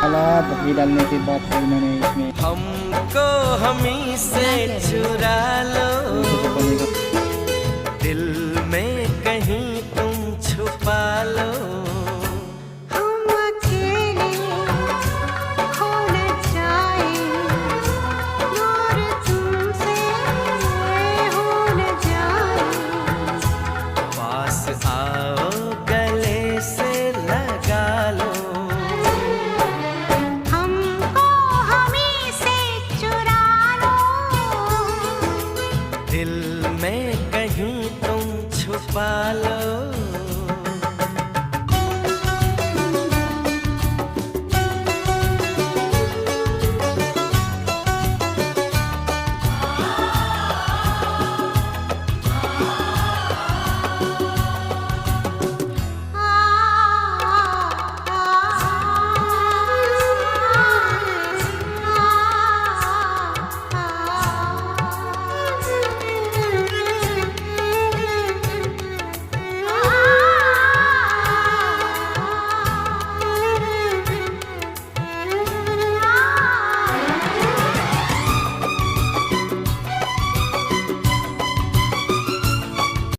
डाला, दही डालने के बाद फिर मैंने इसमें हमको हमी से चुरा लो, दिल में कहीं तुम छुपा लो। हम अकेले हो न जाए और तुमसे हो न जाए। पास आओ